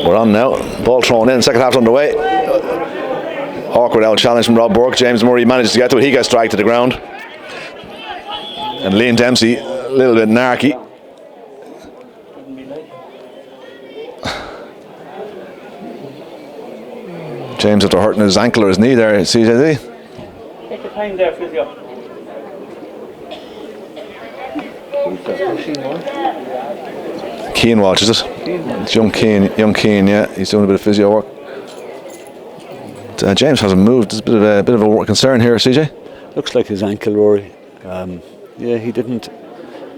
We're on now. Ball thrown in. Second half underway. Awkward out challenge from Rob Burke. James Murray manages to get to it. He gets dragged to the ground. And Liam Dempsey, a little bit narky. James after hurting his ankle or his knee there, CJD. Take the time there, physio. Keane watches it. It's young Keane, yeah. He's doing a bit of physio work. James hasn't moved. There's a bit of a concern here, CJ. Looks like his ankle, Rory. Yeah, he didn't.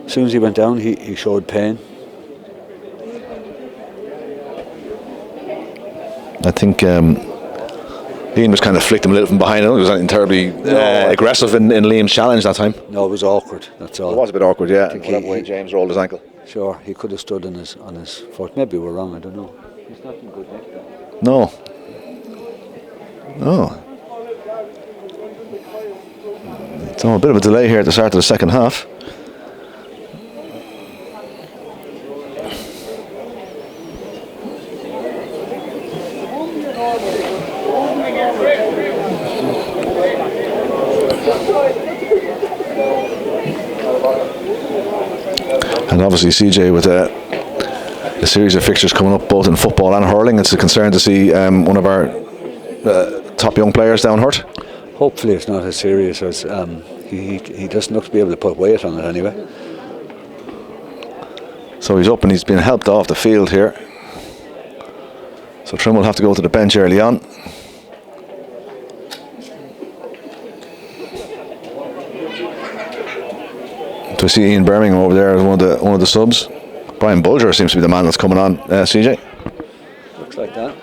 As soon as he went down, he showed pain. I think Ian was kind of flicked him a little from behind. I don't think it was anything terribly aggressive in Liam's challenge that time. No, it was awkward. That's all. It was a bit awkward, yeah. Whatever way James rolled his ankle. Sure, he could have stood on his foot. Maybe we're wrong. I don't know. He's not in good nick. No. So a bit of a delay here at the start of the second half. And obviously CJ with a series of fixtures coming up both in football and hurling, it's a concern to see one of our top young players down hurt. Hopefully it's not as serious as he doesn't look to be able to put weight on it anyway. So he's up and he's been helped off the field here. So Trim will have to go to the bench early on. So we see Ian Birmingham over there as one of the subs. Brian Bulger seems to be the man that's coming on, CJ. Looks like that.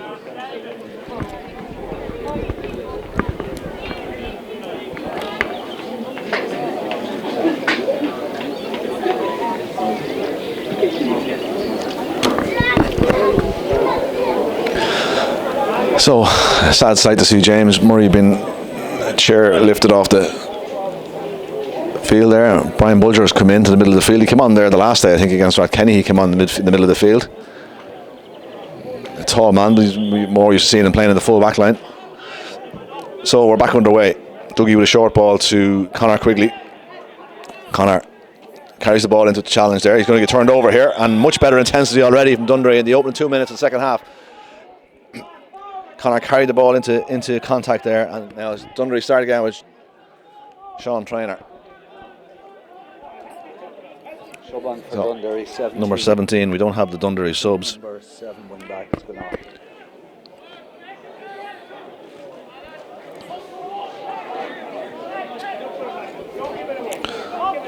So, a sad sight to see James Murray being chair lifted off the field there. Brian Bulger has come into the middle of the field. He came on there the last day, I think, against Rathkenny. He came on in the middle of the field. A tall man, but he's more used to seeing him playing in the full back line. So we're back underway. Dougie with a short ball to Conor Quigley. Conor carries the ball into the challenge there. He's going to get turned over here, and much better intensity already from Dunderry in the opening 2 minutes of the second half. Conor carried the ball into contact there, and now Dunderry start again with Sean Traynor. Sub on for Dunderry, 17. Number 17, we don't have the Dunderry subs. Number 7 went back, it's gone off.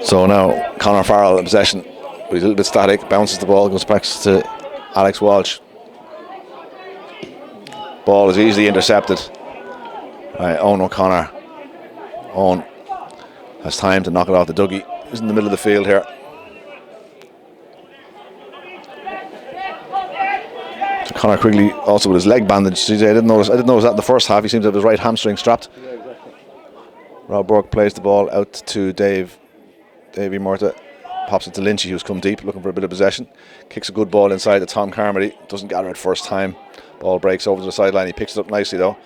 So now Conor Farrell in possession, but he's a little bit static, bounces the ball, goes back to Alex Walsh. Ball is easily intercepted by Owen O'Connor. Owen has time to knock it off the Dougie. He's in the middle of the field here. So Conor Quigley also with his leg bandaged. I didn't notice that in the first half. He seems to have his right hamstring strapped. Yeah, exactly. Rob Burke plays the ball out to Davy Murtagh. Pops it to Lynchy, who's come deep looking for a bit of possession. Kicks a good ball inside to Tom Carmody. Doesn't gather it first time. Ball breaks over to the sideline. He picks it up nicely though.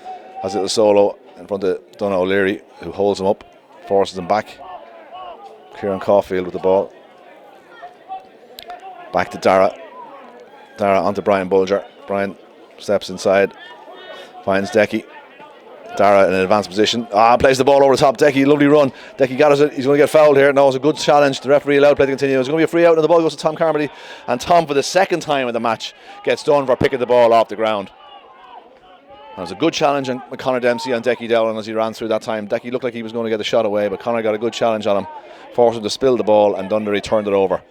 Has a little solo in front of Donagh O'Leary, who holds him up, forces him back. Kieran Caulfield with the ball. Back to Dara. Dara onto Brian Bulger. Brian steps inside, finds Decky. Dara in an advanced position. Plays the ball over the top. Decky, lovely run. Decky got it. He's going to get fouled here. No, it's a good challenge. The referee allowed play to continue. It's going to be a free out, and the ball goes to Tom Carmody. And Tom, for the second time in the match, gets done for picking the ball off the ground. That was a good challenge on Conor Dempsey and Decky Dowling as he ran through that time. Decky looked like he was going to get the shot away, but Conor got a good challenge on him, forced him to spill the ball, and Dunderry turned it over.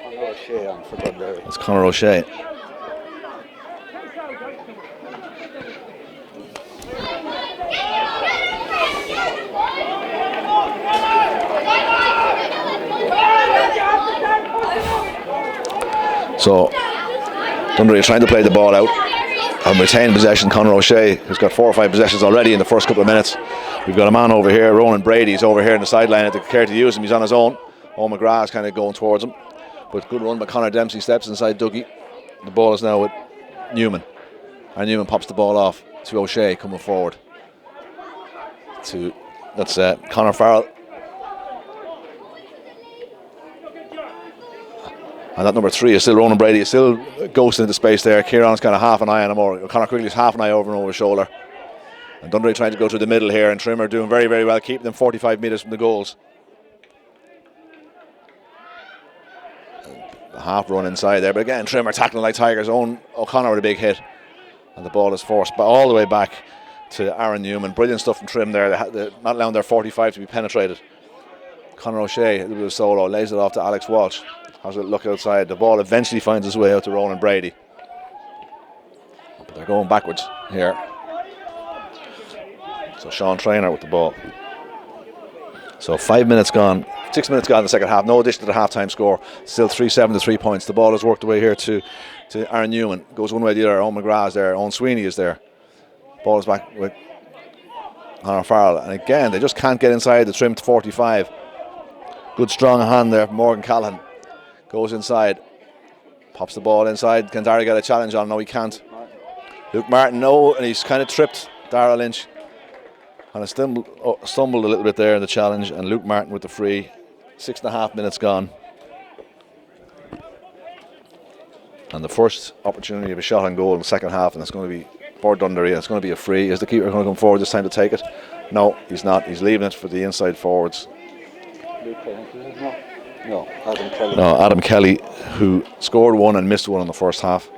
Conor O'Shea on for Dunderry. It's Conor O'Shea. So Dunderry are trying to play the ball out and retain possession. Conor O'Shea, who's got 4 or 5 possessions already in the first couple of minutes. We've got a man over here, Ronan Brady. He's over here in the sideline at the care to use him. He's on his own. Owen McGrath's kind of going towards him. But good run by Conor Dempsey, steps inside Dougie. The ball is now with Newman. And Newman pops the ball off to O'Shea coming forward. That's Conor Farrell. And that number 3 is still Ronan Brady. He's still ghosting into space there. Kieran's kind of half an eye on him, or Conor Quigley's half an eye over and over his shoulder. And Dunderry trying to go through the middle here, and Trimmer doing very, very well, keeping them 45 metres from the goals. The half run inside there, but again, Trimmer tackling like tigers. Owen O'Connor with a big hit. And the ball is forced all the way back to Aaron Newman. Brilliant stuff from Trim there. They're not allowing their 45 to be penetrated. Conor O'Shea, a little bit of solo, lays it off to Alex Walsh. Has a look outside. The ball eventually finds its way out to Ronan Brady. But they're going backwards here. So Sean Traynor with the ball. So 5 minutes gone. 6 minutes gone in the second half. No addition to the half-time score. Still 3-7 to 3 points. The ball has worked away here to Aaron Newman. Goes one way or the other. Owen McGrath is there. Owen Sweeney is there. Ball is back with Conor Farrell. And again, they just can't get inside the Trim 45. Good strong hand there from Morgan Callahan. Goes inside. Pops the ball inside. Can Darragh get a challenge on? No, he can't. Luke Martin, no. And he's kind of tripped Darragh Lynch. And stumbled a little bit there in the challenge. And Luke Martin with the free. 6.5 minutes gone. And the first opportunity of a shot on goal in the second half. And it's going to be for Dunderry. It's going to be a free. Is the keeper going to come forward this time to take it? No, he's not. He's leaving it for the inside forwards. No, Adam Kelly. No, Adam Kelly, who scored one and missed one in the first half.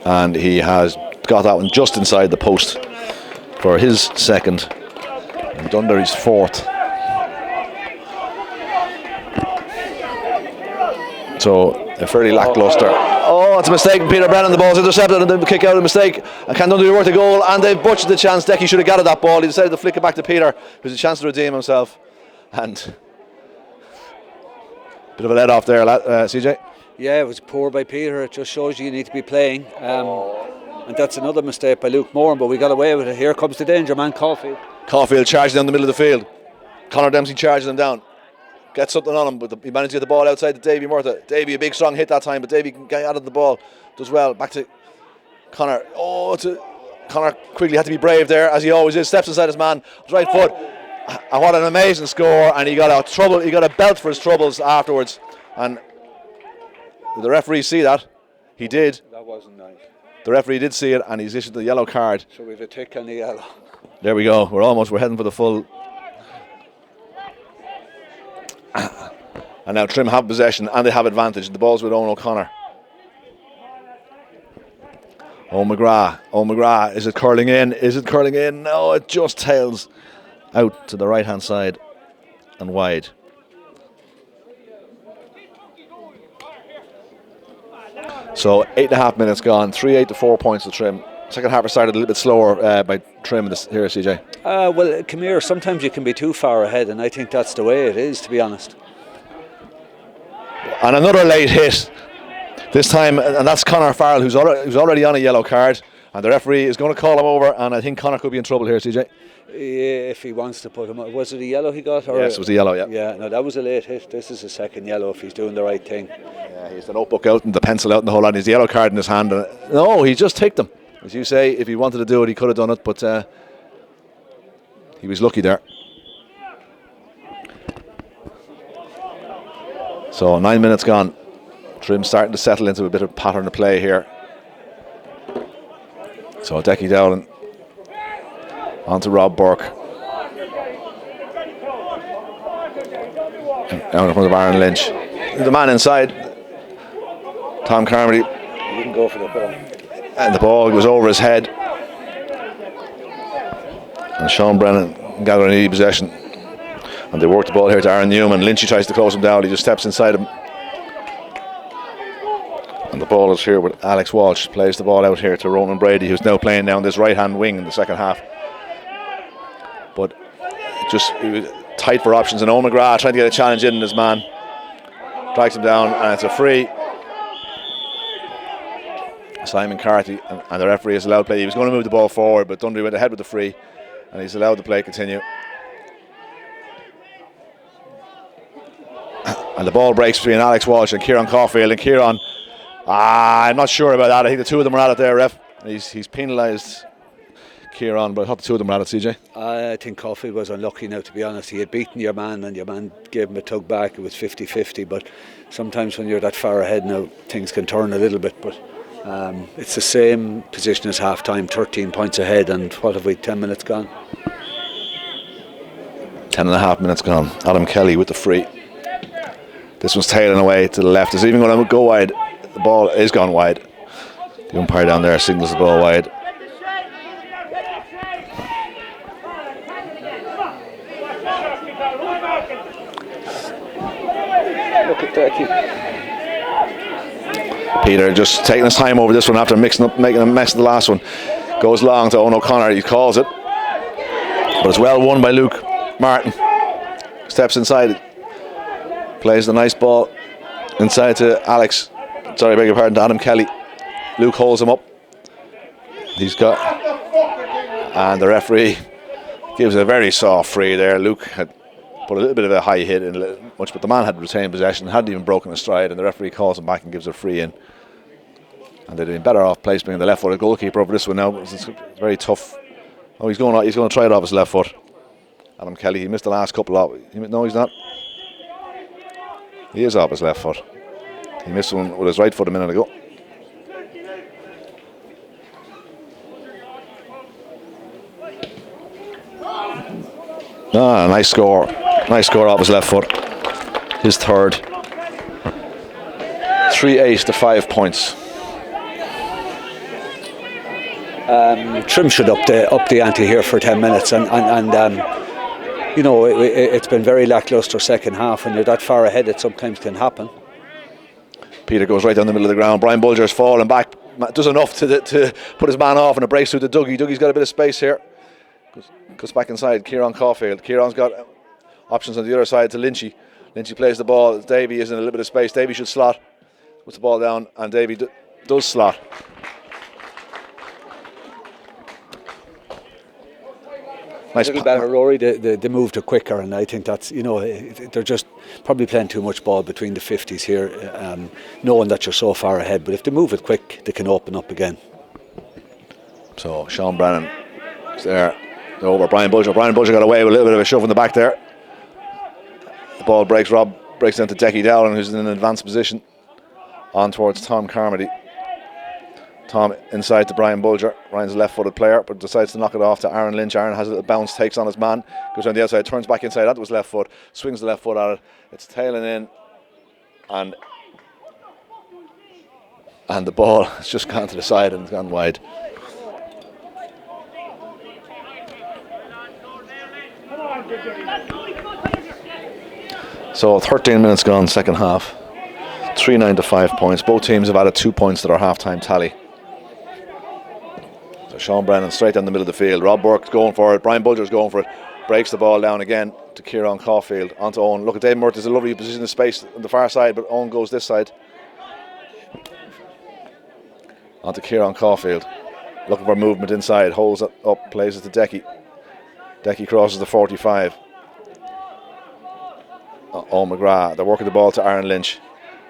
And he has got that one just inside the post for his second. And Dunderry's fourth. So a fairly lackluster. Oh, it's a mistake. Peter Brennan, the ball's intercepted and then kick out a mistake. And can Dunderry work the goal? And they've butchered the chance. Decky should have got at that ball. He decided to flick it back to Peter. There's a chance to redeem himself. And bit of a let off there, CJ. Yeah, it was poor by Peter. It just shows you need to be playing. And that's another mistake by Luke Moran, but we got away with it. Here comes the danger man, Caulfield. Caulfield charging down the middle of the field. Conor Dempsey charging him down. Gets something on him, but he managed to get the ball outside to Davy Murtha. Davy, a big strong hit that time, but Davy can get out of the ball. Does well. Back to Conor. Conor Quigley had to be brave there, as he always is. Steps inside his man. Right foot. And what an amazing score. And he got a belt for his troubles afterwards. And did the referee see that? He did. That wasn't nice. The referee did see it, and he's issued the yellow card. So we have a tick on the yellow. There we go. We're heading for the full. And now Trim have possession and they have advantage. The ball's with Owen O'Connor. Owen McGrath. Is it curling in? No, it just tails out to the right hand side and wide. So 8.5 minutes gone. 3-8 to 4 points to Trim. Second half started a little bit slower by Trim here, CJ. Well, come here. Sometimes you can be too far ahead, and I think that's the way it is, to be honest. And another late hit this time, and that's Conor Farrell, who's already on a yellow card, and the referee is going to call him over, and I think Conor could be in trouble here, CJ. Yeah, if he wants to put him on. Was it a yellow he got? Yes, it was a yellow, yeah. Yeah, no, that was a late hit. This is a second yellow if he's doing the right thing. Yeah, he's the notebook out and the pencil out and the whole lot, and he's the yellow card in his hand. No, he just ticked him. As you say, if he wanted to do it, he could have done it, but he was lucky there. So 9 minutes gone. Trim starting to settle into a bit of pattern of play here. So Decky Dowling on to Rob Burke. Down in front of Aaron Lynch. The man inside, Tom Carmody. He didn't go for the ball. And the ball was over his head. And Sean Brennan gathering any possession. And they work the ball here to Aaron Newman. Lynchy tries to close him down. He just steps inside him. And the ball is here with Alex Walsh. Plays the ball out here to Ronan Brady, who's now playing down this right-hand wing in the second half. But he was tight for options. And Owen McGrath trying to get a challenge in his man. Drags him down, and it's a free. Simon Carthy, and the referee is allowed play. He was going to move the ball forward, but Dunderry went ahead with the free, and he's allowed the play continue. And the ball breaks between Alex Walsh and Kieran Caulfield. And Kieran, I'm not sure about that. I think the two of them are at it there, ref. He's penalised Kieran, but I thought the two of them were at it, CJ. I think Caulfield was unlucky now, to be honest. He had beaten your man and your man gave him a tug back. It was 50-50, but sometimes when you're that far ahead now, things can turn a little bit. But it's the same position as half time, 13 points ahead, and what have we, 10 minutes gone? 10.5 minutes gone. Adam Kelly with the free. This one's tailing away to the left. It's even going to go wide. The ball is gone wide. The umpire down there signals the ball wide. Look at that. Peter just taking his time over this one after making a mess of the last one. Goes long to Owen O'Connor. He calls it. But it's well won by Luke Martin. Steps inside. Plays the nice ball inside to Alex. Sorry, beg your pardon, to Adam Kelly. Luke holds him up. And the referee gives a very soft free there. Luke had put a little bit of a high hit in much, but the man had retained possession, hadn't even broken a stride, and the referee calls him back and gives a free in. And they'd been better off placing the left-footed goalkeeper over this one now. It's very tough. Oh, he's going to try it off his left foot. Adam Kelly, he missed the last couple of. No, he's not. He is off his left foot. He missed one with his right foot a minute ago. Nice score. Nice score off his left foot. His third. 3-8 to 5 points. Trim should up the ante here for 10 minutes, and you know, it's been very lacklustre second half, and you're that far ahead it sometimes can happen. Peter goes right down the middle of the ground. Brian Bulger's falling back, does enough to put his man off, and it breaks through to Dougie. Dougie's got a bit of space here. Goes back inside. Kieran Caulfield. Kieran's got options on the other side to Lynchy. Lynchy plays the ball. Davey is in a little bit of space. Davey should slot. Puts the ball down, and Davey does slot. Nice a little better, Rory. They moved it quicker, and I think that's, you know, they're just probably playing too much ball between the 50s here, knowing that you're so far ahead. But if they move it quick, they can open up again. So Sean Brennan is there over Brian Bulger. Brian Bulger got away with a little bit of a shove in the back there. The ball breaks. Rob breaks down to Decky Dowling, who's in an advanced position, on towards Tom Carmody. Tom inside to Brian Bulger. Ryan's a left-footed player, but decides to knock it off to Aaron Lynch. Aaron has a little bounce, takes on his man, goes around the outside, turns back inside. That was left foot, swings the left foot at it. It's tailing in, and the ball has just gone to the side and gone wide. So 13 minutes gone, second half. 3-9 to 5 points. Both teams have added 2 points to their half-time tally. So Sean Brennan straight down the middle of the field. Rob Burke's going for it. Brian Bulger's going for it. Breaks the ball down again to Kieran Caulfield. Onto Owen. Look at Dave Murphy. There's a lovely position of space on the far side, but Owen goes this side. Onto Kieran Caulfield. Looking for movement inside. Holds it up. Plays it to Decky. Decky crosses the 45. Owen McGrath. They're working the ball to Aaron Lynch.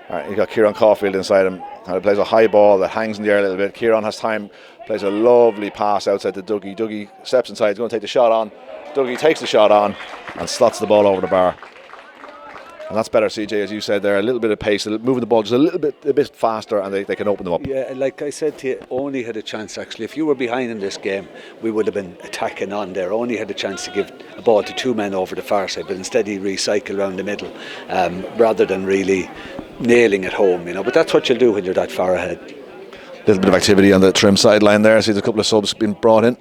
Alright, you got Kieran Caulfield inside him. And he plays a high ball that hangs in the air a little bit. Kieran has time, plays a lovely pass outside to Dougie. Dougie steps inside, he's going to take the shot on. Dougie takes the shot on and slots the ball over the bar. And that's better, CJ, as you said there. A little bit of pace, moving the ball just a bit faster, and they can open them up. Yeah, like I said to you, Only had a chance actually. If you were behind in this game, we would have been attacking on there. Only had a chance to give a ball to two men over the far side, but instead he recycled around the middle, rather than really nailing it home, you know. But that's what you'll do when you're that far ahead. A little bit of activity on the trim sideline there. I see there's a couple of subs being brought in.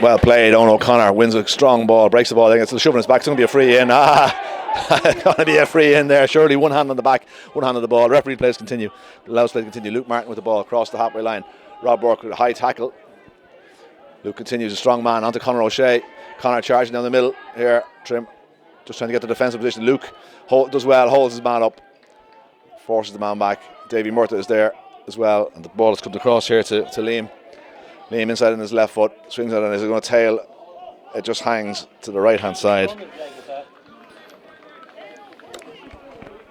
Well played. Owen O'Connor wins a strong ball, breaks the ball, I think it's shoving his back. It's going to be a free in. Going to be a free in there. Surely one hand on the back, one hand on the ball. Referee plays continue. Allows play to continue. Luke Martin with the ball across the halfway line. Rob Burke with a high tackle. Luke continues, a strong man onto Conor O'Shea. Conor charging down the middle here. Trim just trying to get the defensive position. Luke does well, holds his man up, forces the man back. Davy Murtagh is there as well, and the ball has come across here to Liam. Liam inside on his left foot, swings it and is going to tail it just hangs to the right hand side.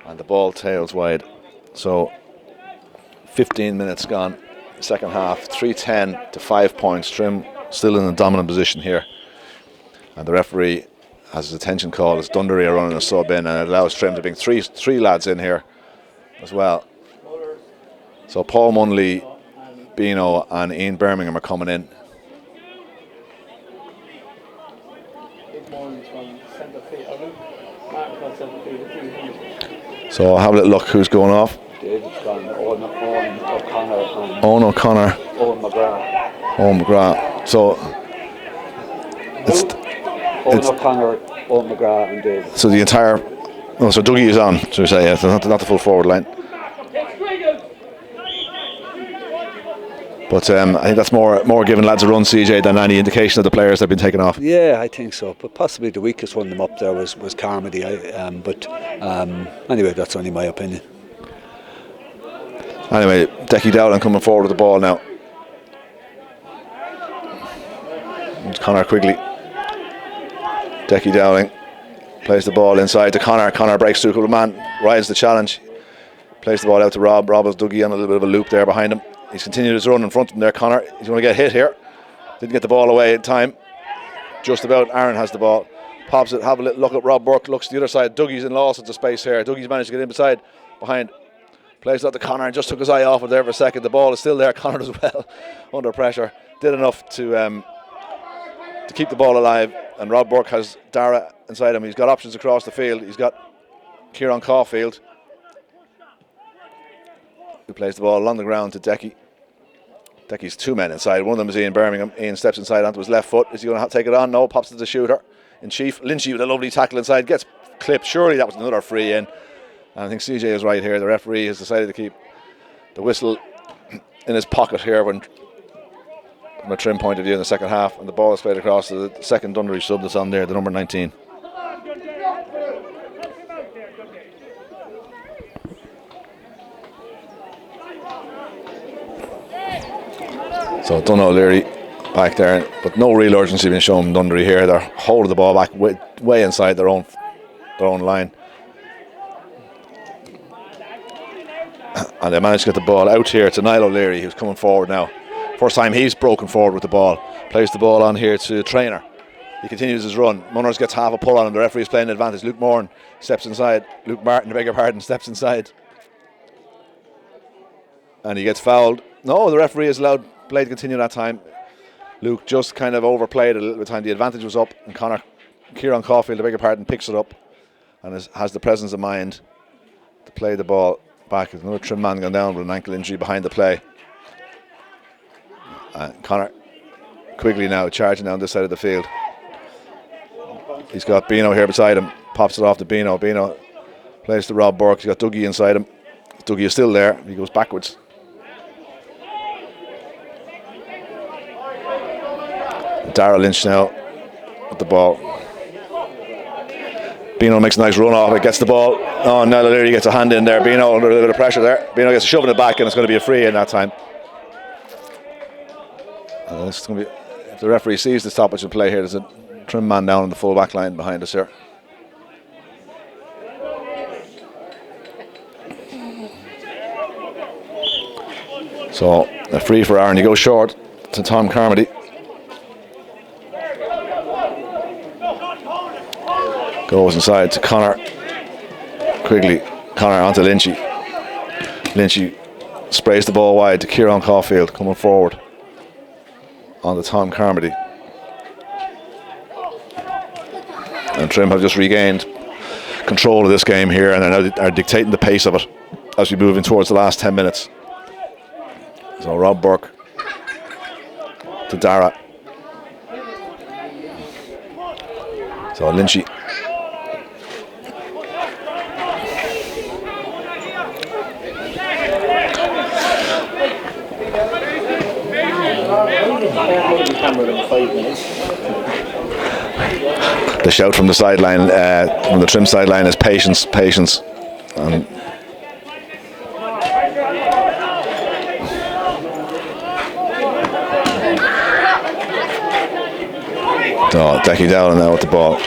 And the ball tails wide. So 15 minutes gone, second half, 3-10 to 5 points. Trim still in a dominant position here. And the referee has his attention call as Dunderry are running a sub in, and it allows Trim to bring three lads in here as well. So Paul Munley, Bino and Ian Birmingham are coming in. So I'll have a little look who's going off. David's gone, Owen O'Connor and Owen O'Connor. Owen McGrath. Owen McGrath. So it's Owen O'Connor, Owen McGrath and David. so the entire. Oh, so Dougie is on. So we say yeah, so not the full forward line. But I think that's more giving lads a run, CJ, than any indication of the players that have been taken off. Yeah, I think so. But possibly the weakest one of them up there was Carmody. Anyway, that's only my opinion. Anyway, Decky Dowling coming forward with the ball now. It's Conor Quigley. Decky Dowling plays the ball inside to Conor. Conor breaks through a couple of man, rides the challenge. Plays the ball out to Rob. Rob has Dougie on a little bit of a loop there behind him. He's continued his run in front of him there, Conor. He's going to get hit here. Didn't get the ball away in time. Just about. Aaron has the ball. Pops it. Have a little look at Rob Burke. Looks to the other side. Dougie's in lost into space here. Dougie's managed to get inside behind. Plays it out to Conor and just took his eye off it there for a second. The ball is still there. Conor as well under pressure. Did enough to keep the ball alive. And Rob Burke has Dara inside him. He's got options across the field. He's got Kieran Caulfield, who plays the ball along the ground to Decky. Decky's two men inside. One of them is Ian Birmingham. Ian steps inside onto his left foot. Is he going to take it on? No. Pops to the shooter in chief. Lynchy with a lovely tackle inside. Gets clipped. Surely that was another free in. And I think CJ is right here. The referee has decided to keep the whistle in his pocket here from a Trim point of view in the second half. And the ball is played across to the second Dunderry sub that's on there, the number 19. So Donald O'Leary back there, but no real urgency being shown from Dunderry here. They're holding the ball back way inside their own line. And they managed to get the ball out here to Niall O'Leary, who's coming forward now. First time he's broken forward with the ball. Plays the ball on here to Trainer. He continues his run. Munners gets half a pull on him. The referee is playing an advantage. Luke Moran steps inside. Luke Martin, I beg your pardon, steps inside. And he gets fouled. No, the referee has allowed play to continue that time. Luke just kind of overplayed a little bit of time. The advantage was up, and Kieran Caulfield, I beg your pardon, picks it up and has the presence of mind to play the ball back. There's another Trim man gone down with an ankle injury behind the play. Conor Quigley now charging down this side of the field. He's got Bino here beside him. Pops it off to Bino. Bino plays to Rob Burke. He's got Dougie inside him. Dougie is still there. He goes backwards. Darragh Lynch now with the ball. Bino makes a nice run off it, gets the ball. Oh, Niall O'Leary gets a hand in there. Bino under a little bit of pressure there. Bino gets a shove in it back, and it's going to be a free in that time. This is going to be, if the referee sees the stoppage in play here, there's a Trim man down on the full back line behind us here. So a free for Aaron. He goes short to Tom Carmody. Goes inside to Conor Quigley. Conor onto Lynchy. Lynchy sprays the ball wide to Kieran Caulfield coming forward on to Tom Carmody. And Trim have just regained control of this game here and are dictating the pace of it as we move in towards the last 10 minutes. So Rob Burke to Darragh. So Lynchy. The shout from the sideline, from the Trim sideline, is patience, patience. Oh, Decky down now with the ball.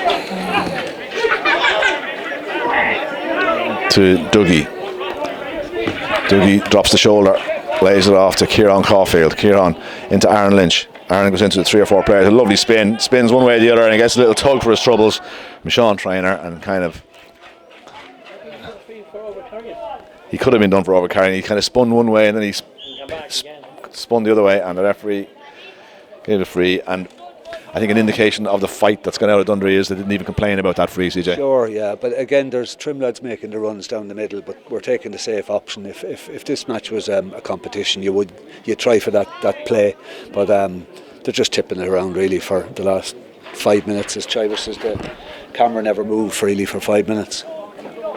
To Dougie. Dougie drops the shoulder, lays it off to Kieran Caulfield. Kieran into Aaron Lynch. Aaron goes into the 3 or 4 players. A lovely spin. Spins one way or the other and he gets a little tug for his troubles. Michon trainer and kind of... He could have been done for overcarrying. He kind of spun one way and then he spun the other way and the referee gave it free. And I think an indication of the fight that's gone out of Dunderry is they didn't even complain about that free, CJ. Sure, yeah, but again, there's trim lads making the runs down the middle, but we're taking the safe option. If this match was a competition, you'd try for that play, but they're just tipping it around really for the last 5 minutes. As Chivas says, the camera never moved freely for 5 minutes.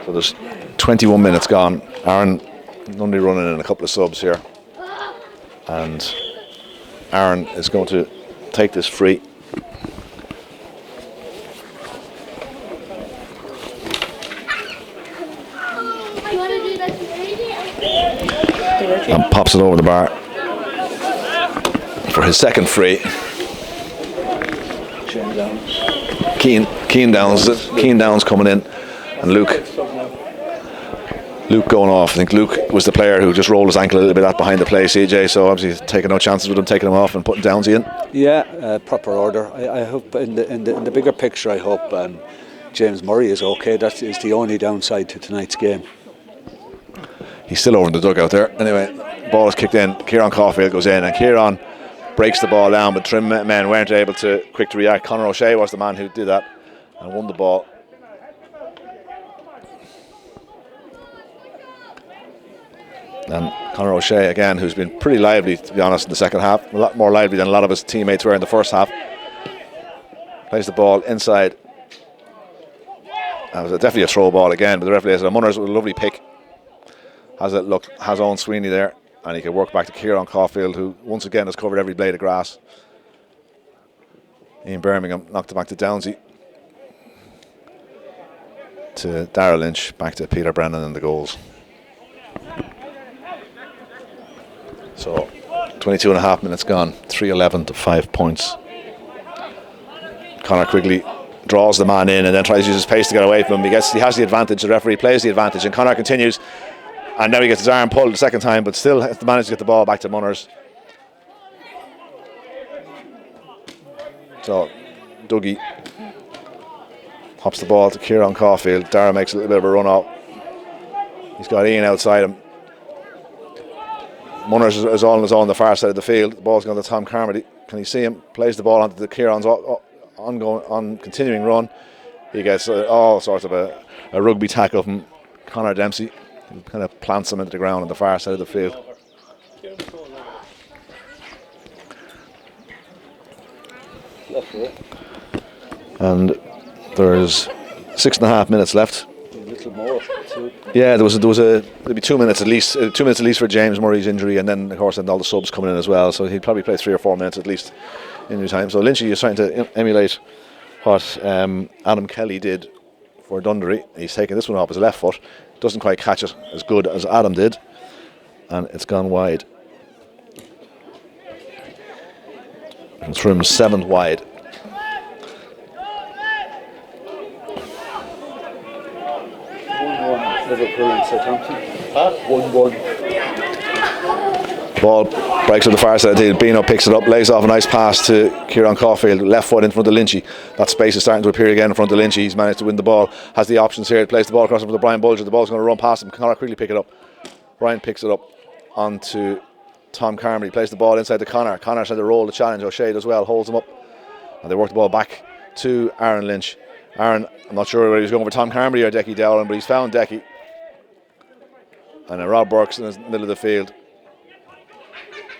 So there's 21 minutes gone. Aaron Dunderry running in a couple of subs here, and Aaron is going to take this free. And pops it over the bar for his second free. Keane Downs coming in, and Luke going off. I think Luke was the player who just rolled his ankle a little bit out behind the play, CJ, so obviously taking no chances with him, taking him off and putting Downsy in. Yeah, proper order. I hope in the bigger picture, I hope James Murray is okay. That is the only downside to tonight's game. He's still over in the dugout there. Anyway, ball is kicked in. Kieran Caulfield goes in, and Kieran breaks the ball down, but trim men weren't able to quick to react. Conor O'Shea was the man who did that and won the ball. And Conor O'Shea again, who's been pretty lively, to be honest, in the second half. A lot more lively than a lot of his teammates were in the first half. Plays the ball inside. That was definitely a throw ball again, but the referee has it. Munners with a lovely pick. Has Owen Sweeney there, and he can work back to Kieran Caulfield, who once again has covered every blade of grass. Ian Birmingham knocked it back to Downsy. To Darragh Lynch, back to Peter Brennan and the goals. So 22 and a half minutes gone, 3-11 to 5 points. Conor Quigley draws the man in and then tries to use his pace to get away from him. He has the advantage, the referee plays the advantage, and Conor continues. And now he gets his arm pulled the second time, but still has managed to get the ball back to Munners. So Dougie hops the ball to Kieran Caulfield. Darragh makes a little bit of a run out. He's got Ian outside him. Munners is all on his own on the far side of the field. The ball's going to Tom Carmody. Can you see him? Plays the ball onto the Kieran's continuing run. He gets all sorts of a rugby tackle from Conor Dempsey. He kind of plants him into the ground on the far side of the field. And there's 6.5 minutes left. A little more. Yeah, there was maybe 2 minutes at least. 2 minutes at least for James Murray's injury, and then of course all the subs coming in as well. So he'd probably play 3 or 4 minutes at least injury time. So Lynchy is trying to emulate what Adam Kelly did for Dunderry. He's taking this one off his left foot. Doesn't quite catch it as good as Adam did, and it's gone wide. It's from 7th wide. Liverpool and Southampton. 1-1. Ball breaks to the far side. Bino picks it up, lays off a nice pass to Kieran Caulfield, left foot in front of Lynchy. That space is starting to appear again in front of Lynchy. He's managed to win the ball, has the options here. He plays the ball across in front of Brian Bulger. The ball's going to run past him. Conor quickly pick it up. Brian picks it up onto Tom Carmody. Plays the ball inside to Conor. Conor's had to roll the challenge. O'Shea as well, holds him up, and they work the ball back to Aaron Lynch. Aaron, I'm not sure whether he's going for Tom Carmody or Decky Dowling, but he's found Decky. And Rob Burke's in the middle of the field.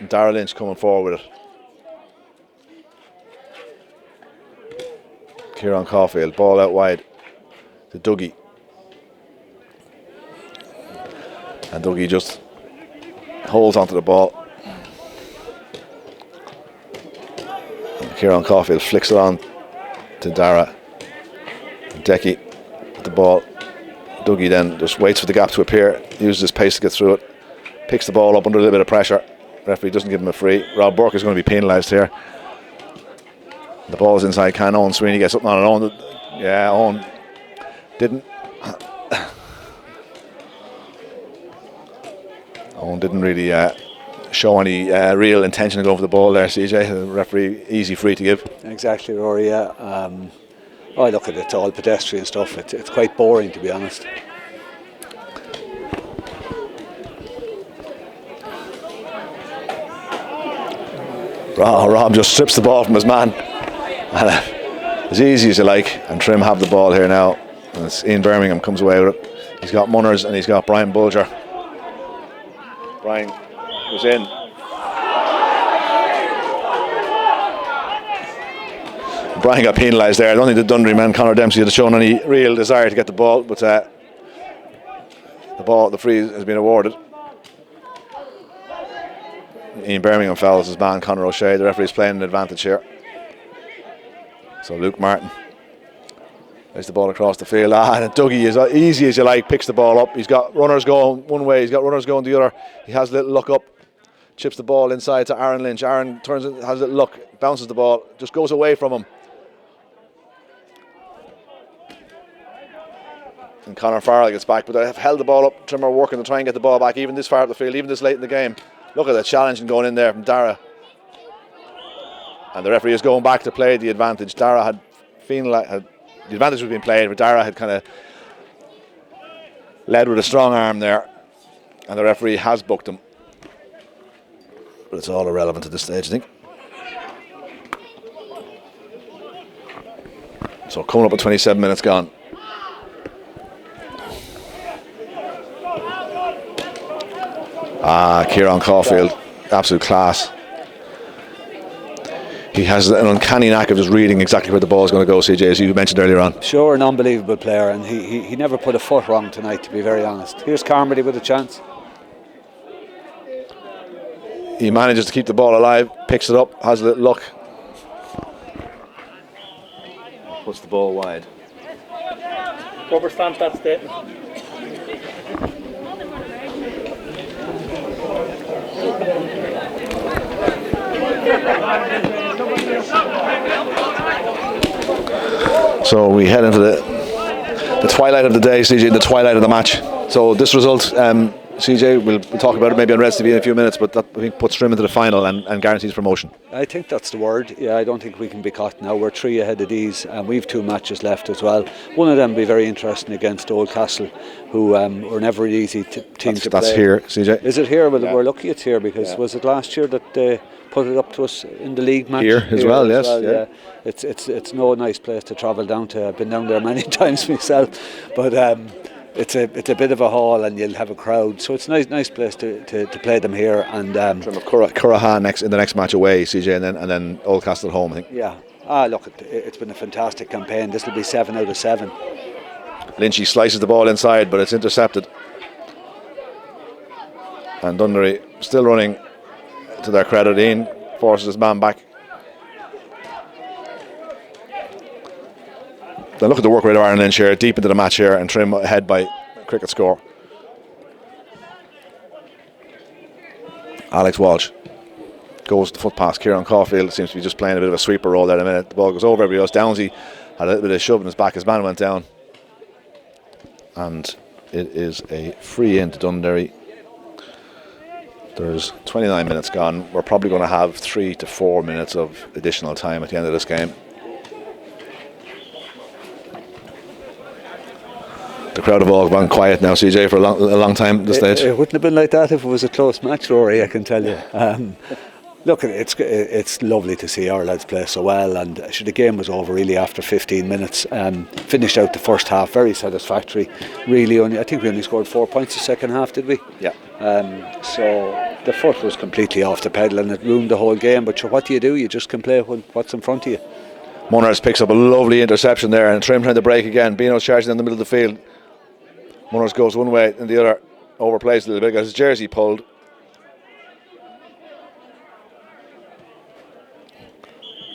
And Darragh Lynch coming forward with it. Kieran Caulfield, ball out wide to Dougie. And Dougie just holds onto the ball. And Kieran Caulfield flicks it on to Darragh. Decky with the ball. Dougie then just waits for the gap to appear, uses his pace to get through it, picks the ball up under a little bit of pressure. Referee doesn't give him a free. Rob Burke is going to be penalised here. The ball's inside. Can Owen Sweeney get something on it? Owen, yeah, Owen didn't. Owen didn't really show any real intention to go for the ball there, CJ. The referee, easy free to give. Exactly, Rory, yeah. I look at it, it's all pedestrian stuff. It's quite boring, to be honest. Rob just strips the ball from his man. As easy as you like, and Trim have the ball here now. And it's Ian Birmingham comes away with it. He's got Munners and he's got Brian Bulger. Brian was in. Brian got penalised there. I don't think the Dunderry man, Conor Dempsey, had shown any real desire to get the ball, but the free has been awarded. Ian Birmingham fouls his man Conor O'Shea. The referee's playing an advantage here. So Luke Martin plays the ball across the field. And Dougie is easy as you like, picks the ball up. He's got runners going one way, he's got runners going the other. He has a little look up, chips the ball inside to Aaron Lynch. Aaron turns it, has a little look, bounces the ball, just goes away from him. And Conor Farrell gets back, but they have held the ball up. Trimmer working to try and get the ball back, even this far up the field, even this late in the game. Look at the challenge going in there from Dara. And the referee is going back to play the advantage. Dara had feeling like the advantage was being played, but Dara had kind of led with a strong arm there. And the referee has booked him. But it's all irrelevant at this stage, I think. So coming up at 27 minutes gone. Kieran Caulfield, absolute class. He has an uncanny knack of just reading exactly where the ball is going to go, CJ, as you mentioned earlier on. Sure, an unbelievable player, and he never put a foot wrong tonight, to be very honest. Here's Carmody with a chance. He manages to keep the ball alive, picks it up, has a little look. Puts the ball wide. Rubber stamp that statement. So we head into the twilight of the day, CJ, the twilight of the match. So this result, CJ, we'll talk about it maybe on Reds TV in a few minutes, but that I think puts Trim into the final and guarantees promotion. I think that's the word. Yeah, I don't think we can be caught now. We're 3 ahead of these, and we've 2 matches left as well. One of them will be very interesting against Oldcastle, who were never an easy team to play. That's here, CJ. Is it here? Well, we're lucky it's here, because was it last year that they put it up to us in the league match? Here as well, yes. Yeah. It's no nice place to travel down to. I've been down there many times myself, but it's a bit of a haul, and you'll have a crowd, so it's a nice place to play them here. And Curraha in the next match away, CJ, and then Oldcastle at home, I think. Yeah. Look, it's been a fantastic campaign. This will be 7 out of 7. Lynchy slices the ball inside, but it's intercepted. And Dunderry still running, to their credit. Ian forces his man back. Then look at the work rate of Aaron Lynch here, deep into the match here, and Trim ahead by cricket score. Alex Walsh goes the foot past Kieran Caulfield. Seems to be just playing a bit of a sweeper role there in a minute. The ball goes over everybody else. Downsy had a little bit of shove in his back. His man went down. And it is a free in to Dunderry. There's 29 minutes gone. We're probably going to have 3 to 4 minutes of additional time at the end of this game. The crowd have all gone quiet now, CJ, for a long time at this stage. It wouldn't have been like that if it was a close match, Rory, I can tell you. Look, it's lovely to see our lads play so well, and the game was over really after 15 minutes. Finished out the first half very satisfactory. Really, I think we only scored 4 points the second half, did we? Yeah. So the foot was completely off the pedal, and it ruined the whole game. But what do? You just can play what's in front of you. Munners picks up a lovely interception there, and Trim trying to break again. Bino's charging in the middle of the field. Munners goes one way and the other, overplays a little bit, got his jersey pulled.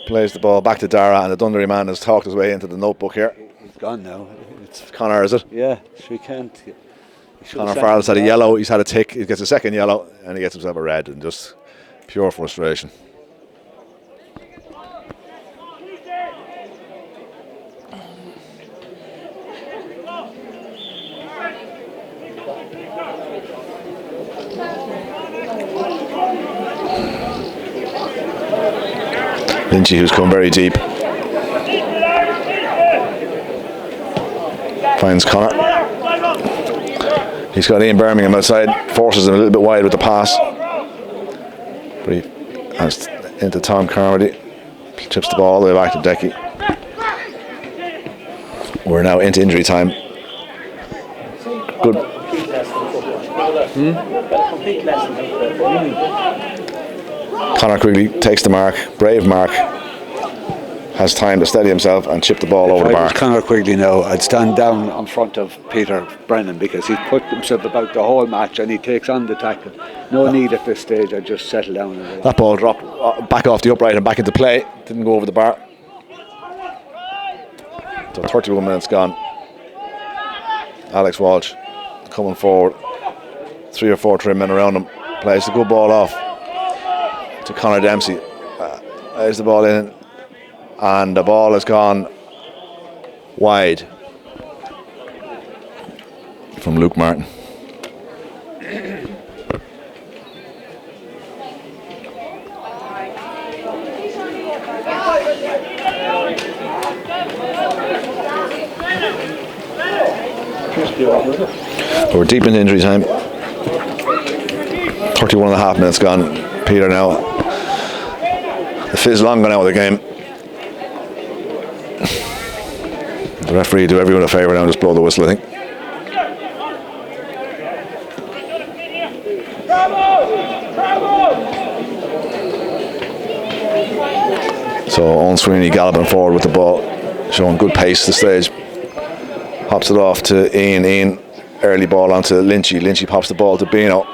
Plays the ball back to Dara, and the Dunderry man has talked his way into the notebook here. He's gone now. It's Connor, is it? Yeah, we can't. Connor Farrell's had a yellow, he's had a tick, he gets a second yellow, and he gets himself a red, and just pure frustration. Lynchy, who's come very deep. Finds Connor. He's got Ian Birmingham outside, forces him a little bit wide with the pass. But he has into Tom Carmody. Chips the ball all the way back to Decky. We're now into injury time. Good. Conor Quigley takes the mark, brave mark. Has time to steady himself and chip the ball over the bar. If I was Conor Quigley now, I'd stand down in front of Peter Brennan because he's put himself about the whole match and he takes on the tackle. No need at this stage, I'd just settle down. That ball dropped back off the upright and back into play. Didn't go over the bar. So 31 minutes gone. Alex Walsh coming forward. 3 or 4 trim men around him. Plays the good ball off to Conor Dempsey. There's the ball in. And the ball has gone wide from Luke Martin. We're deep in injury time. 31 and a half minutes gone. Peter now. The fizz long gone out of the game. The referee do everyone a favour now and just blow the whistle, I think. So Owen Sweeney galloping forward with the ball, showing good pace this stage. Pops it off to Ian. Ian, early ball onto Lynchy. Lynchy pops the ball to Bino.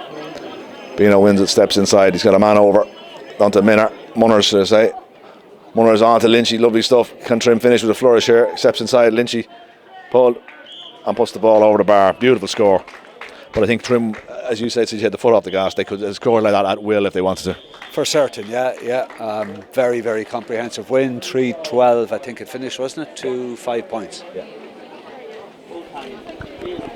Bino wins it, steps inside. He's got a man over onto Munners, should I say. Munners on to Lynchy, lovely stuff. Can trim finish with a flourish here. Steps inside, Lynchy pulled and puts the ball over the bar. Beautiful score. But I think Trim, as you said, since you had the foot off the gas, they could score like that at will if they wanted to. For certain, yeah. Very, very comprehensive win. 3-12, I think it finished, wasn't it? 5 points. Yeah.